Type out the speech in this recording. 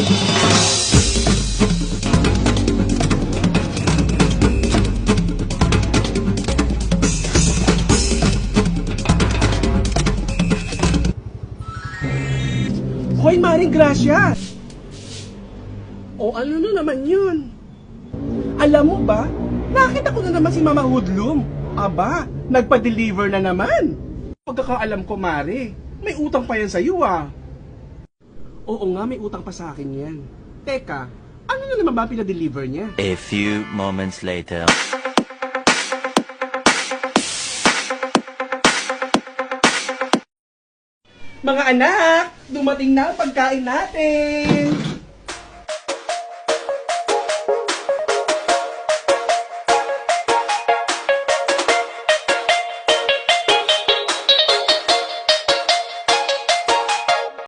Hoy, Maring Gracia! O ano na naman yun? Alam mo ba, nakita ko na naman si Mama Hoodlum. Aba, nagpa-deliver na naman. Pagkakaalam ko, Mare, may utang pa yan sa'yo ah. Oo nga, may utang pa sa akin yan. Teka, ano na naman ba pinadeliver niya? A few moments later. Mga anak, dumating na ang pagkain natin!